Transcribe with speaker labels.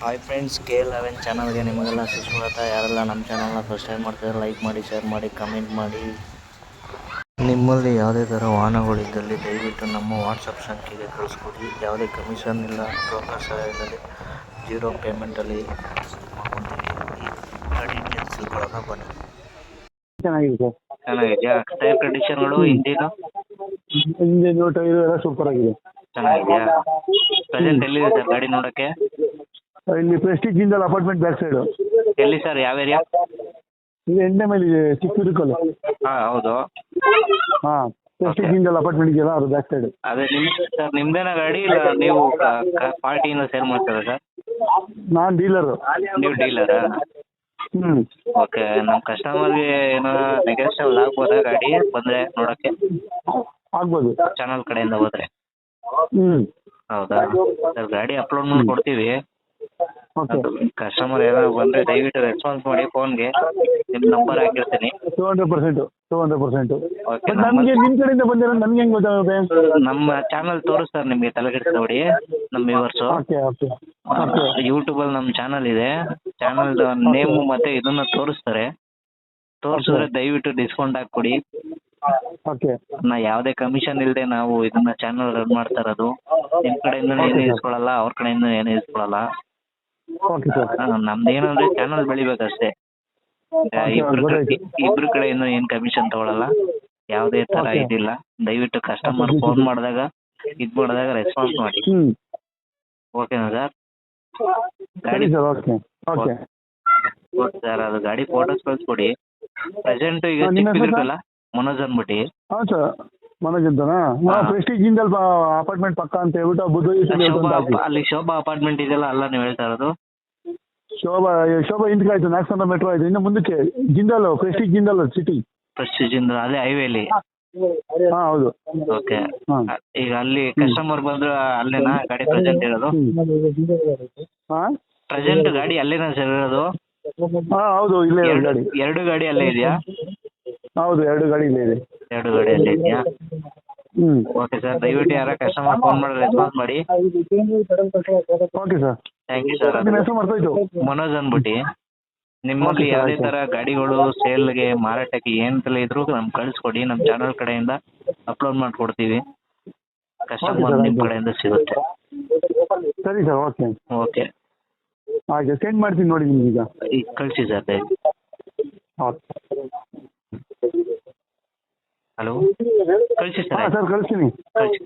Speaker 1: Hi friends, KL11 ಚಾನಲ್ಗೆ ನಿಮಗೆಲ್ಲ ಸುಸ್ವಾಗತ. ಯಾರೆಲ್ಲ ನಮ್ಮ ಚಾನಲ್ನ ಫಸ್ಟ್ ಟೈಮ್ ಮಾಡ್ತಿದ್ದಾರೆ ಲೈಕ್ ಮಾಡಿ, ಶೇರ್ ಮಾಡಿ, ಕಮೆಂಟ್ ಮಾಡಿ. ನಿಮ್ಮಲ್ಲಿ ಯಾವುದೇ ಥರ ವಾಹನಗಳಿದ್ದಲ್ಲಿ ದಯವಿಟ್ಟು ನಮ್ಮ ವಾಟ್ಸಪ್ ಸಂಖ್ಯೆಗೆ ಕಳಿಸ್ಕೊಡಿ. ಯಾವುದೇ ಕಮಿಷನ್ ಇಲ್ಲ, ಬ್ರೋಕರ್ ಸಹಾಯದಲ್ಲಿ 0 ಪೇಮೆಂಟಲ್ಲಿ ಮಾಡ್ಕೊತೀವಿ. ಈ ಗಾಡಿ ಡೀಟೇಲ್ಸ್ ತಿಳ್ಕೊಳ್ಳೋಣ ಬನ್ನಿ.
Speaker 2: ಚೆನ್ನಾಗಿದೆ ಸರ್.
Speaker 1: ಚೆನ್ನಾಗಿದೆಯಾ? ಟೈರ್ ಕಂಡೀಷನ್ಗಳು, ಇಂಜಿನು
Speaker 2: ಇಂಜಿನ್ ಟೈರ್ ಎಲ್ಲ ಸೂಪರ್ ಆಗಿದೆ.
Speaker 1: ಚೆನ್ನಾಗಿದೆಯಾ? ಪ್ರೆಸೆಂಟ್ ಎಲ್ಲಿದೆ ಸರ್ ಗಾಡಿ ನೋಡೋಕ್ಕೆ?
Speaker 2: ಇಲ್ಲಿ Prestige Jindal apartment back side.
Speaker 1: ಎಲ್ಲಿ ಸರ್, ಯಾವ ಏರಿಯಾ?
Speaker 2: ಇದು ಎಂಟನೇ ಮೇಲೆ ಇದೆ, ಚಿಕ್ಕೂರಿಕಲ್.
Speaker 1: ಹಾಂ, ಹೌದು.
Speaker 2: ಹಾಂ, ಪ್ರೆಸ್ಟೀಜ್ ಜಿಂದಾಲ್ ಅಪಾರ್ಟ್ಮೆಂಟ್ ಇದೆಯಲ್ಲ, ಅದು ಬ್ಯಾಕ್ ಸೈಡ್.
Speaker 1: ಅದೇ ಸರ್, ನಿಮ್ದೇನ ಗಾಡಿ ಇಲ್ಲ ನೀವು ಪಾರ್ಟಿಯಿಂದ ಸೇಲ್ ಮಾಡ್ತೀರಾ ಸರ್?
Speaker 2: ನಾನು ಡೀಲರು.
Speaker 1: ನೀವು ಡೀಲರಾ?
Speaker 2: ಹ್ಞೂ.
Speaker 1: ಓಕೆ. ನಮ್ಮ ಕಸ್ಟಮರ್ಗೆ ಏನೋ ನೆಗೋಷಿಯಬಲ್ ಆಗ್ಬೋದಾ ಗಾಡಿ ಬಂದರೆ ನೋಡೋಕ್ಕೆ?
Speaker 2: ಆಗ್ಬೋದು.
Speaker 1: ಚಾನಲ್ ಕಡೆಯಿಂದ ಹೋದರೆ?
Speaker 2: ಹ್ಞೂ.
Speaker 1: ಹೌದಾ ಸರ್? ಗಾಡಿ ಅಪ್ಲೋಡ್ ಮಾಡಿ ಕೊಡ್ತೀವಿ.
Speaker 2: ಓಕೆ.
Speaker 1: ಕಸ್ಟಮರ್ ಏನಾದ್ರು ಬಂದರೆ ದಯವಿಟ್ಟು ರೆಸ್ಪಾನ್ಸ್ ಮಾಡಿ. ಫೋನ್ಗೆ ನಿಮ್ಮ ನಂಬರ್ ಹಾಕಿರ್ತೀನಿ.
Speaker 2: 200%.
Speaker 1: ಓಕೆ.
Speaker 2: ನಮಗೆ ನಿಮ್ಮ ಕಡೆಯಿಂದ ಬಂದಿರೋ ನಮ್ಗೆ ಹೆಂಗೆ ಗೊತ್ತಾಗುತ್ತೆ?
Speaker 1: ನಮ್ಮ ಚಾನಲ್ ತೋರಿಸ್ತಾರೆ ನಿಮಗೆ, ತಲೆಕೆಡಿಸ್ಕೊಬೇಡಿ. ನಮ್ಮ ವ್ಯೂವರ್ಸು
Speaker 2: ಓಕೆ ಓಕೆ ಓಕೆ.
Speaker 1: ಯೂಟ್ಯೂಬಲ್ಲಿ ನಮ್ಮ ಚಾನಲ್ ಇದೆ. ಚಾನಲ್ದು ನೇಮು ಮತ್ತು ಇದನ್ನು ತೋರಿಸ್ತಾರೆ. ತೋರಿಸಿದ್ರೆ ದಯವಿಟ್ಟು ಡಿಸ್ಕೌಂಟ್ ಹಾಕ್ಕೊಡಿ.
Speaker 2: ಓಕೆ.
Speaker 1: ಯಾವುದೇ ಕಮಿಷನ್ ಇಲ್ಲದೆ ನಾವು ಇದನ್ನ ಚಾನಲ್ ರನ್ ಮಾಡ್ತಾ ಇರೋದು. ನಿಮ್ಮ ಕಡೆಯಿಂದ ಏನು ಇಸ್ಕೊಳ್ಳಲ್ಲ, ಅವ್ರ ಕಡೆಯಿಂದ ಏನು ಇಸ್ಕೊಳ್ಳಲ್ಲ.
Speaker 2: Okay sir.
Speaker 1: ನಮ್ದು ಏನಂದ್ರೆ ಚಾನಲ್ ಬೆಳಿಬೇಕಷ್ಟೇ. ಇಬ್ರು ಕಡೆಯಿಂದ ಏನು ಕಮಿಷನ್ ತಗೊಳಲ್ಲ, ಯಾವುದೇ ತರ ಇದಿಲ್ಲ. ದಯವಿಟ್ಟು ಕಸ್ಟಮರ್ ಫೋನ್ ಮಾಡಿದಾಗ ಮಾಡಿದಾಗ ರೆಸ್ಪಾನ್ಸ್ ಮಾಡಿ. ಓಕೆನಾ ಸರ್?
Speaker 2: ಸರಿ sir. Okay okay
Speaker 1: okay sir, ಅದು ಗಾಡಿ ಫೋಟೋಸ್ ಕಳಿಸ್ಕೊಡಿ. ಪ್ರೆಸೆಂಟ್ ಈಗ ಚಿಕ್ಕದಿರುತ್ತಲ್ಲ, ಮನೋಜ್ ಅಂದ್ಬಿಟ್ಟು.
Speaker 2: ಹಾಂ ಸರ್, ಮನೋಜ್ ಅಂತನಾ? ಪ್ರೆಸ್ಟೀಜ್ ಜಿಂದಾಲ್ ಅಪಾರ್ಟ್ಮೆಂಟ್ ಪಕ್ಕ ಅಂತ ಹೇಳ್ಬಿಟ್ಟು ಬುದ್ಧ
Speaker 1: ಅಲ್ಲಿ ಶೋಭಾ ಅಪಾರ್ಟ್ಮೆಂಟ್ ಇದೆಯಲ್ಲ, ಅಲ್ಲ ನೀವು ಹೇಳ್ತಾ ಇರೋದು?
Speaker 2: ಶೋಭಾ ಹಿಂದಕ್ಕೆ ಆಯ್ತು, 400 ಮೆಟ್ರೋ ಆಯ್ತು. ಇನ್ನು ಮುಂದಕ್ಕೆ Jindal, Prestige Jindal city.
Speaker 1: Prestige ಅದೇ ಹೈವೇಲಿ?
Speaker 2: ಹಾಂ ಹೌದು.
Speaker 1: ಓಕೆ. ಈಗ ಅಲ್ಲಿ ಕಸ್ಟಮರ್ ಬಂದ್ರೆ ಅಲ್ಲೇನಾ ಗಾಡಿ ಪ್ರೆಸೆಂಟ್ ಇರೋದು?
Speaker 2: ಹಾಂ,
Speaker 1: ಪ್ರೆಸೆಂಟ್ ಗಾಡಿ ಅಲ್ಲೇನಾ ಸರ್ ಇರೋದು?
Speaker 2: ಹಾಂ ಹೌದು, ಇಲ್ಲೇ ಗಾಡಿ.
Speaker 1: ಎರಡು ಗಾಡಿ ಅಲ್ಲೇ ಇದೆಯಾ?
Speaker 2: ಹೌದು, 2 ಗಾಡಿ ಇಲ್ಲೇ ಇದೆ.
Speaker 1: 2 ಗಾಡಿ ಅಲ್ಲೇ ಇದೆಯಾ?
Speaker 2: ಹ್ಞೂ.
Speaker 1: ಓಕೆ ಸರ್, ದಯವಿಟ್ಟು ಯಾರ ಕಸ್ಟಮರ್ ಫೋನ್ ಮಾಡಿ ರೆಸ್ಪಾನ್ಸ್ ಮಾಡಿ.
Speaker 2: Okay sir.
Speaker 1: Thank you sir.
Speaker 2: ನಿಮ್ಮ ಹೆಸರು ಮರ್ತೋಯ್ತು?
Speaker 1: ಮನೋಜ್ ಅಂದ್ಬಿಟ್ಟು. ನಿಮ್ಮಲ್ಲಿ ಯಾವುದೇ ಥರ ಗಾಡಿಗಳು ಸೇಲ್ಗೆ, ಮಾರಾಟಕ್ಕೆ ಏನಂತಲೇ ಇದ್ರೂ ನಮ್ಗೆ ಕಳಿಸ್ಕೊಡಿ. ನಮ್ಮ ಚಾನಲ್ ಕಡೆಯಿಂದ ಅಪ್ಲೋಡ್ ಮಾಡಿಕೊಡ್ತೀವಿ. ಕಸ್ಟಮರ್ ನಿಮ್ಮ ಕಡೆಯಿಂದ ಸಿಗುತ್ತೆ.
Speaker 2: ಸರಿ ಸರ್. Okay
Speaker 1: okay.
Speaker 2: ಆಯ್ತು, ಸೆಂಡ್ ಮಾಡ್ತೀನಿ ನೋಡಿ ನಿಮ್ಗೆ ಈಗ.
Speaker 1: ಈಗ ಕಳಿಸಿ ಸರ್ ದಯವಿಟ್ಟು.
Speaker 2: ಓಕೆ.
Speaker 1: ಹಲೋ, ಕಳಿಸಿ ಸರ್.
Speaker 2: ಹಾಂ ಸರ್, ಕಳಿಸ್ತೀನಿ.
Speaker 1: ಕಳಿಸಿ.